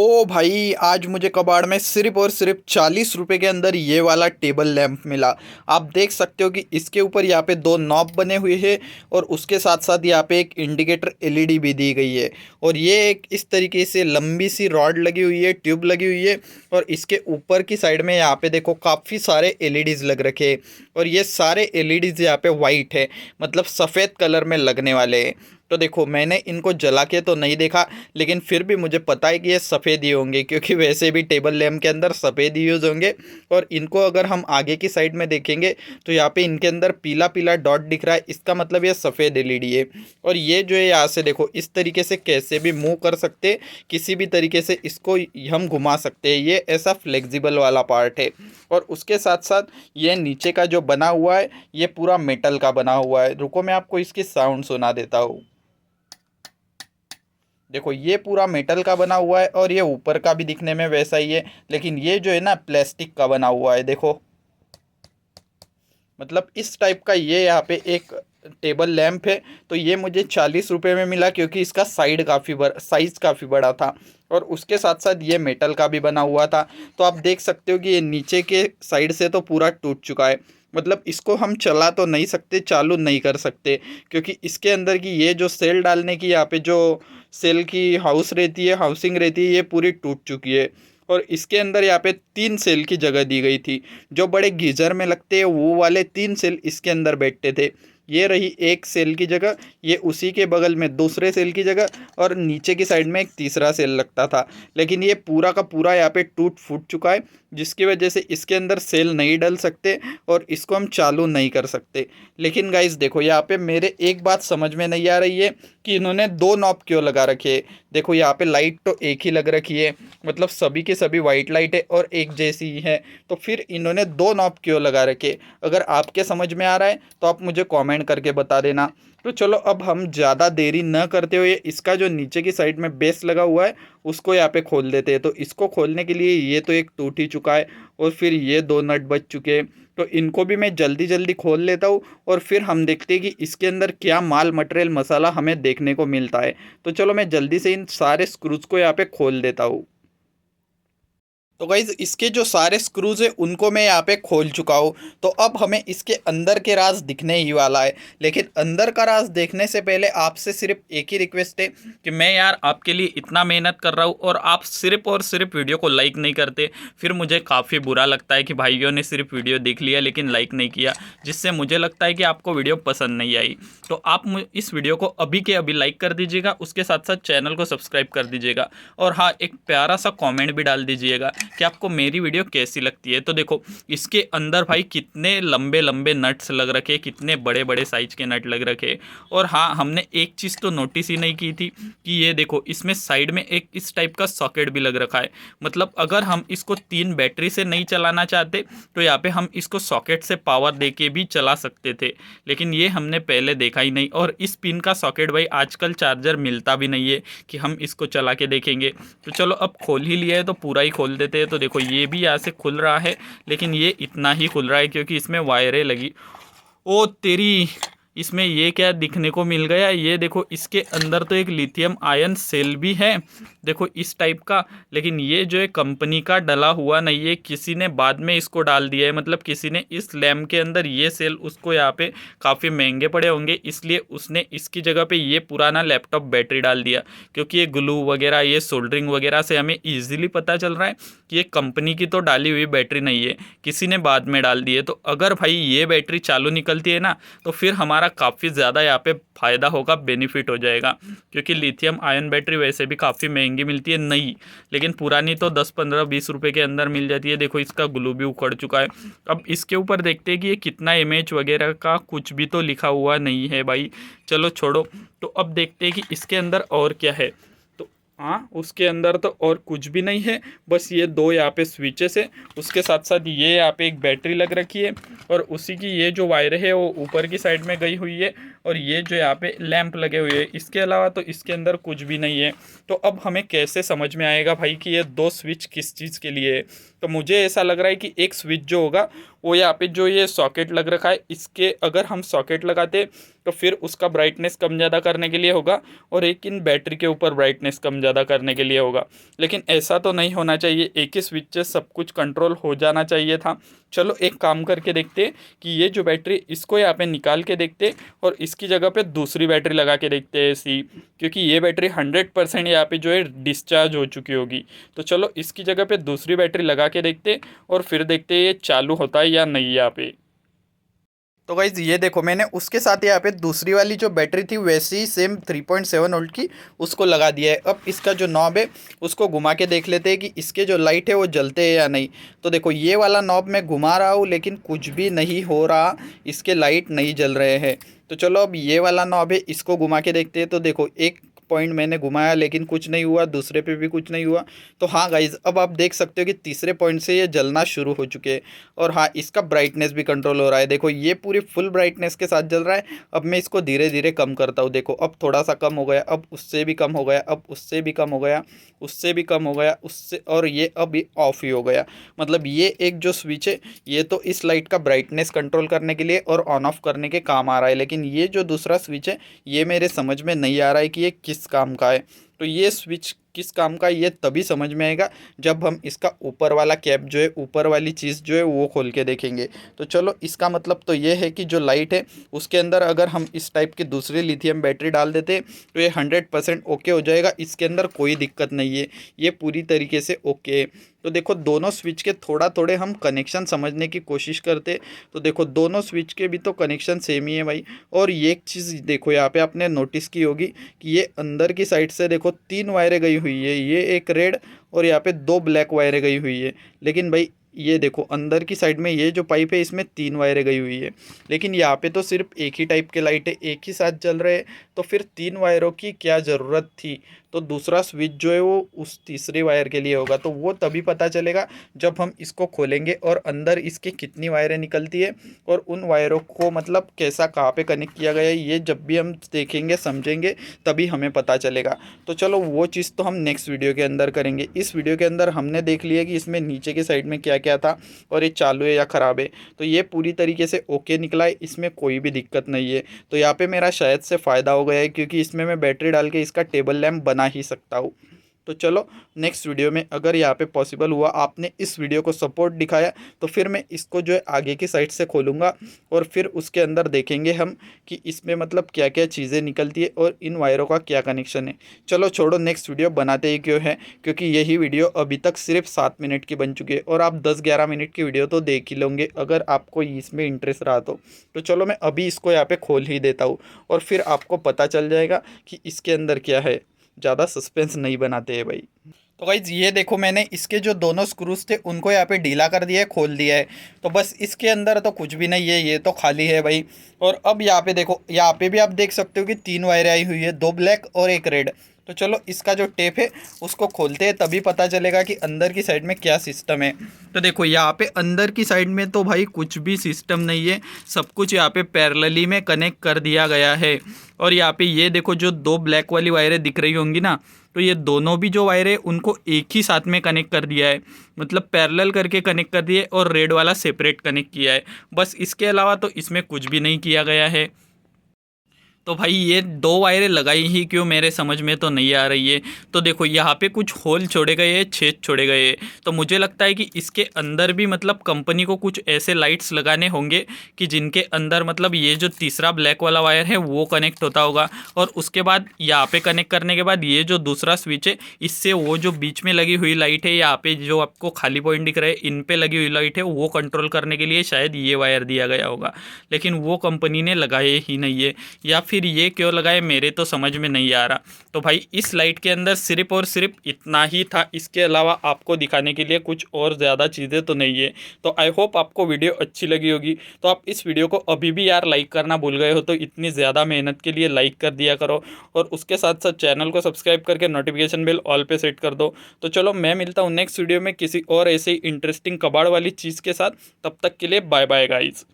ओ भाई, आज मुझे कबाड़ में सिर्फ और सिर्फ 40 रुपए के अंदर ये वाला टेबल लैंप मिला। आप देख सकते हो कि इसके ऊपर यहाँ पे दो नॉब बने हुए हैं और उसके साथ साथ यहाँ पे एक इंडिकेटर एलईडी भी दी गई है। और ये एक इस तरीके से लंबी सी रॉड लगी हुई है, ट्यूब लगी हुई है। और इसके ऊपर की साइड में यहाँ पे देखो काफ़ी सारे एलईडीज़ लग रखे हैं। और ये सारे एलईडीज़ यहाँ पे वाइट है, मतलब सफ़ेद कलर में लगने वाले हैं। तो देखो, मैंने इनको जला के तो नहीं देखा, लेकिन फिर भी मुझे पता है कि ये सफ़ेद ही होंगे, क्योंकि वैसे भी टेबल लैम्प के अंदर सफ़ेद ही यूज़ होंगे। और इनको अगर हम आगे की साइड में देखेंगे तो यहाँ पे इनके अंदर पीला पीला डॉट दिख रहा है, इसका मतलब ये सफ़ेद एलईडी है। और ये जो है यहाँ से देखो इस तरीके से कैसे भी मूव कर सकते, किसी भी तरीके से इसको हम घुमा सकते हैं। ये ऐसा फ्लेक्सिबल वाला पार्ट है। और उसके साथ साथ ये नीचे का जो बना हुआ है ये पूरा मेटल का बना हुआ है। रुको, मैं आपको इसकी साउंड सुना देता हूँ। देखो, ये पूरा मेटल का बना हुआ है और ये ऊपर का भी दिखने में वैसा ही है, लेकिन ये जो है ना प्लास्टिक का बना हुआ है। देखो, मतलब इस टाइप का ये यहाँ पे एक टेबल लैंप है। तो ये मुझे 40 रुपये में मिला, क्योंकि इसका साइज़ काफ़ी बड़ा था। और उसके साथ साथ ये मेटल का भी बना हुआ था। तो आप देख सकते हो कि ये नीचे के साइड से तो पूरा टूट चुका है। मतलब इसको हम चला तो नहीं सकते, चालू नहीं कर सकते, क्योंकि इसके अंदर की ये जो सेल डालने की यहाँ पे जो सेल की हाउसिंग रहती है, ये पूरी टूट चुकी है। और इसके अंदर यहाँ पे 3 सेल की जगह दी गई थी। जो बड़े गीजर में लगते हैं वो वाले 3 सेल इसके अंदर बैठते थे। ये रही एक सेल की जगह, ये उसी के बगल में दूसरे सेल की जगह, और नीचे की साइड में एक तीसरा सेल लगता था। लेकिन ये पूरा का पूरा यहाँ पे टूट फूट चुका है, जिसकी वजह से इसके अंदर सेल नहीं डल सकते और इसको हम चालू नहीं कर सकते। लेकिन गाइस देखो, यहाँ पे मेरे एक बात समझ में नहीं आ रही है कि इन्होंने दो नॉब क्यों लगा रखे हैं। देखो, यहाँ पे लाइट तो एक ही लग रखी है, मतलब सभी के सभी वाइट लाइट है और एक जैसी ही है। तो फिर इन्होंने दो नॉब क्यों लगा रखे? अगर आपके समझ में आ रहा है तो आप मुझे कमेंट करके बता देना। तो चलो, अब हम ज़्यादा देरी न करते हुए इसका जो नीचे की साइड में बेस लगा हुआ है उसको यहाँ पे खोल देते हैं। तो इसको खोलने के लिए ये तो एक टूट ही चुका है और फिर ये दो नट बच चुके हैं। तो इनको भी मैं जल्दी जल्दी खोल लेता हूँ और फिर हम देखते हैं कि इसके अंदर क्या माल मटेरियल मसाला हमें देखने को मिलता है। तो चलो, मैं जल्दी से इन सारे स्क्रूज को यहाँ पे खोल देता हूँ। तो गाइज़, इसके जो सारे स्क्रूज़ हैं उनको मैं यहाँ पे खोल चुका हूँ। तो अब हमें इसके अंदर के राज दिखने ही वाला है। लेकिन अंदर का राज देखने से पहले आपसे सिर्फ एक ही रिक्वेस्ट है कि मैं यार आपके लिए इतना मेहनत कर रहा हूँ और आप सिर्फ और सिर्फ वीडियो को लाइक नहीं करते, फिर मुझे काफ़ी बुरा लगता है कि भाइयों ने सिर्फ वीडियो देख लिया लेकिन लाइक नहीं किया, जिससे मुझे लगता है कि आपको वीडियो पसंद नहीं आई। तो आप इस वीडियो को अभी के अभी लाइक कर दीजिएगा, उसके साथ साथ चैनल को सब्सक्राइब कर दीजिएगा। और हाँ, एक प्यारा सा कॉमेंट भी डाल दीजिएगा कि आपको मेरी वीडियो कैसी लगती है। तो देखो, इसके अंदर भाई कितने लंबे लंबे नट्स लग रखे, कितने बड़े बड़े साइज के नट लग रखे। और हाँ, हमने एक चीज़ तो नोटिस ही नहीं की थी कि ये देखो, इसमें साइड में एक इस टाइप का सॉकेट भी लग रखा है। मतलब अगर हम इसको 3 बैटरी से नहीं चलाना चाहते तो यहाँ पे हम इसको सॉकेट से पावर दे के भी चला सकते थे, लेकिन ये हमने पहले देखा ही नहीं। और इस पिन का सॉकेट भाई आजकल चार्जर मिलता भी नहीं है कि हम इसको चला के देखेंगे। तो चलो, अब खोल ही लिया है तो पूरा ही खोल देते हैं। तो देखो, ये भी यहाँ से खुल रहा है, लेकिन ये इतना ही खुल रहा है क्योंकि इसमें वायरें लगी। ओ तेरी, इसमें ये क्या दिखने को मिल गया? ये देखो, इसके अंदर तो एक लिथियम आयन सेल भी है, देखो इस टाइप का। लेकिन ये जो है कंपनी का डला हुआ नहीं है, किसी ने बाद में इसको डाल दिया है। मतलब किसी ने इस लैम्प के अंदर ये सेल उसको यहाँ पे काफ़ी महंगे पड़े होंगे, इसलिए उसने इसकी जगह पे ये पुराना लैपटॉप बैटरी डाल दिया। क्योंकि ये ग्लू वगैरह, ये सोल्डरिंग वगैरह से हमें ईजिली पता चल रहा है कि ये कंपनी की तो डाली हुई बैटरी नहीं है, किसी ने बाद में डाल दी है। तो अगर भाई ये बैटरी चालू निकलती है ना, तो फिर हमारा काफ़ी ज़्यादा यहाँ पे फ़ायदा होगा, बेनिफिट हो जाएगा। क्योंकि लिथियम आयन बैटरी वैसे भी काफ़ी महंगी मिलती है नई, लेकिन पुरानी तो 10-15-20 रुपए के अंदर मिल जाती है। देखो, इसका ग्लू भी उखड़ चुका है। अब इसके ऊपर देखते हैं कि ये कितना एमएच वगैरह का कुछ भी तो लिखा हुआ नहीं है भाई। चलो छोड़ो, तो अब देखते हैं कि इसके अंदर और क्या है। तो हाँ, उसके अंदर तो और कुछ भी नहीं है, बस ये दो यहाँ पे स्विचेस है, उसके साथ साथ ये यहाँ पे एक बैटरी लग रखी है और उसी की ये जो वायर है वो ऊपर की साइड में गई हुई है। और ये जो यहाँ पे लैंप लगे हुए हैं, इसके अलावा तो इसके अंदर कुछ भी नहीं है। तो अब हमें कैसे समझ में आएगा भाई कि ये दो स्विच किस चीज़ के लिए है? तो मुझे ऐसा लग रहा है कि एक स्विच जो होगा वो यहाँ पे जो ये सॉकेट लग रखा है, इसके अगर हम सॉकेट लगाते तो फिर उसका ब्राइटनेस कम ज़्यादा करने के लिए होगा, और एक इन बैटरी के ऊपर ब्राइटनेस कम ज़्यादा करने के लिए होगा। लेकिन ऐसा तो नहीं होना चाहिए, एक ही स्विच से सब कुछ कंट्रोल हो जाना चाहिए था। चलो एक काम करके देखते कि ये जो बैटरी, इसको यहाँ पे निकाल के देखते और इसकी जगह पे दूसरी बैटरी लगा के देखते हैं ऐसी, क्योंकि ये बैटरी 100% यहाँ पे जो है डिस्चार्ज हो चुकी होगी। तो चलो इसकी जगह पे दूसरी बैटरी लगा के देखते और फिर देखते ये चालू होता है या नहीं यहाँ पे। तो गाइज ये देखो, मैंने उसके साथ यहाँ पे दूसरी वाली जो बैटरी थी वैसी ही सेम 3.7 वोल्ट की उसको लगा दिया है। अब इसका जो नॉब है उसको घुमा के देख लेते हैं कि इसके जो लाइट है वो जलते हैं या नहीं। तो देखो ये वाला नॉब मैं घुमा रहा हूँ लेकिन कुछ भी नहीं हो रहा, इसके लाइट नहीं जल रहे हैं। तो चलो अब ये वाला नॉब है, इसको घुमा के देखते हैं। तो देखो एक पॉइंट मैंने घुमाया लेकिन कुछ नहीं हुआ, दूसरे पे भी कुछ नहीं हुआ। तो हाँ गाइज, अब आप देख सकते हो कि तीसरे पॉइंट से ये जलना शुरू हो चुके हैं। और हाँ, इसका ब्राइटनेस भी कंट्रोल हो रहा है। देखो ये पूरी फुल ब्राइटनेस के साथ जल रहा है। अब मैं इसको धीरे धीरे कम करता हूँ। देखो अब थोड़ा सा कम हो गया, अब उससे भी कम हो गया, अब उससे भी कम हो गया, उससे भी कम हो गया, उससे, और ये अब ऑफ ही हो गया। मतलब ये एक जो स्विच है ये तो इस लाइट का ब्राइटनेस कंट्रोल करने के लिए और ऑन ऑफ करने के काम आ रहा है, लेकिन ये जो दूसरा स्विच है ये मेरे समझ में नहीं आ रहा है कि ये किस काम का है। तो ये स्विच किस काम का ये तभी समझ में आएगा जब हम इसका ऊपर वाला कैप जो है, ऊपर वाली चीज़ जो है वो खोल के देखेंगे। तो चलो इसका मतलब तो ये है कि जो लाइट है उसके अंदर अगर हम इस टाइप की दूसरी लिथियम बैटरी डाल देते तो ये 100% ओके हो जाएगा, इसके अंदर कोई दिक्कत नहीं है, ये पूरी तरीके से ओके है। तो देखो दोनों स्विच के थोड़ा थोड़े हम कनेक्शन समझने की कोशिश करते, तो देखो दोनों स्विच के भी तो कनेक्शन सेम ही है भाई। और ये एक चीज़ देखो यहाँ पे आपने नोटिस की होगी कि ये अंदर की साइड से देखो 3 वायरें गई हुई है, ये एक रेड और यहाँ पे 2 ब्लैक वायरें गई हुई है। लेकिन भाई ये देखो अंदर की साइड में ये जो पाइप है इसमें 3 वायरें गई हुई है, लेकिन यहाँ पे तो सिर्फ एक ही टाइप के लाइट है, एक ही साथ जल रहे हैं। तो फिर 3 वायरों की क्या ज़रूरत थी? तो दूसरा स्विच जो है वो उस तीसरी वायर के लिए होगा, तो वो तभी पता चलेगा जब हम इसको खोलेंगे और अंदर इसके कितनी वायरें निकलती है और उन वायरों को मतलब कैसा कहाँ पे कनेक्ट किया गया है, ये जब भी हम देखेंगे समझेंगे तभी हमें पता चलेगा। तो चलो वो चीज़ तो हम नेक्स्ट वीडियो के अंदर करेंगे। इस वीडियो के अंदर हमने देख लिया कि इसमें नीचे के साइड में क्या क्या था और ये चालू है या ख़राब है। तो ये पूरी तरीके से ओके निकला है, इसमें कोई भी दिक्कत नहीं है। तो यहाँ पे मेरा शायद से फ़ायदा हो गया है क्योंकि इसमें मैं बैटरी डाल के इसका टेबल लैंप बना ही सकता हूँ। तो चलो नेक्स्ट वीडियो में अगर यहाँ पे पॉसिबल हुआ, आपने इस वीडियो को सपोर्ट दिखाया, तो फिर मैं इसको जो है आगे की साइड से खोलूँगा और फिर उसके अंदर देखेंगे हम कि इसमें मतलब क्या क्या चीज़ें निकलती है और इन वायरों का क्या कनेक्शन है। चलो छोड़ो, नेक्स्ट वीडियो बनाते ही क्यों है, क्योंकि यही वीडियो अभी तक सिर्फ 7 मिनट की बन चुकी है और आप 10-11 मिनट की वीडियो तो देख ही लोगे अगर आपको इसमें इंटरेस्ट रहा तो चलो मैं अभी इसको यहाँ पे खोल ही देता हूँ और फिर आपको पता चल जाएगा कि इसके अंदर क्या है। ज़्यादा सस्पेंस नहीं बनाते हैं भाई। तो गाइज ये देखो, मैंने इसके जो दोनों स्क्रूज थे उनको यहाँ पे ढीला कर दिया है, खोल दिया है। तो बस इसके अंदर तो कुछ भी नहीं है, ये तो खाली है भाई। और अब यहाँ पे देखो, यहाँ पे भी आप देख सकते हो कि 3 वायरें आई हुई है, 2 ब्लैक और एक रेड। तो चलो इसका जो टेप है उसको खोलते हैं, तभी पता चलेगा कि अंदर की साइड में क्या सिस्टम है। तो देखो यहाँ पे अंदर की साइड में तो भाई कुछ भी सिस्टम नहीं है, सब कुछ यहाँ पे पैरेलली में कनेक्ट कर दिया गया है। और यहाँ पे ये देखो जो 2 ब्लैक वाली वायरें दिख रही होंगी ना, तो ये दोनों भी जो वायर है उनको एक ही साथ में कनेक्ट कर दिया है, मतलब पैरेलल करके कनेक्ट कर दिए और रेड वाला सेपरेट कनेक्ट किया है। बस इसके अलावा तो इसमें कुछ भी नहीं किया गया है। तो भाई ये 2 वायरें लगाई ही क्यों, मेरे समझ में तो नहीं आ रही है। तो देखो यहाँ पे कुछ होल छोड़े गए हैं, छेद छोड़े गए हैं। तो मुझे लगता है कि इसके अंदर भी मतलब कंपनी को कुछ ऐसे लाइट्स लगाने होंगे कि जिनके अंदर मतलब ये जो तीसरा ब्लैक वाला वायर है वो कनेक्ट होता होगा, और उसके बाद यहाँ पे कनेक्ट करने के बाद ये जो दूसरा स्विच है इससे वो जो बीच में लगी हुई लाइट है, यहाँ पे जो आपको खाली पॉइंट दिख रहा है इन पे लगी हुई लाइट है, वो कंट्रोल करने के लिए शायद ये वायर दिया गया होगा, लेकिन वो कंपनी ने लगाए ही नहीं है। या फिर ये क्यों लगाए मेरे तो समझ में नहीं आ रहा। तो भाई इस लाइट के अंदर सिर्फ और सिर्फ इतना ही था, इसके अलावा आपको दिखाने के लिए कुछ और ज़्यादा चीज़ें तो नहीं है। तो आई होप आपको वीडियो अच्छी लगी होगी। तो आप इस वीडियो को अभी भी यार लाइक करना भूल गए हो तो इतनी ज़्यादा मेहनत के लिए लाइक कर दिया करो, और उसके साथ साथ चैनल को सब्सक्राइब करके नोटिफिकेशन बेल ऑल पे सेट कर दो। तो चलो मैं मिलता हूँ नेक्स्ट वीडियो में किसी और ऐसे ही इंटरेस्टिंग कबाड़ वाली चीज़ के साथ। तब तक के लिए बाय बाय गाइज।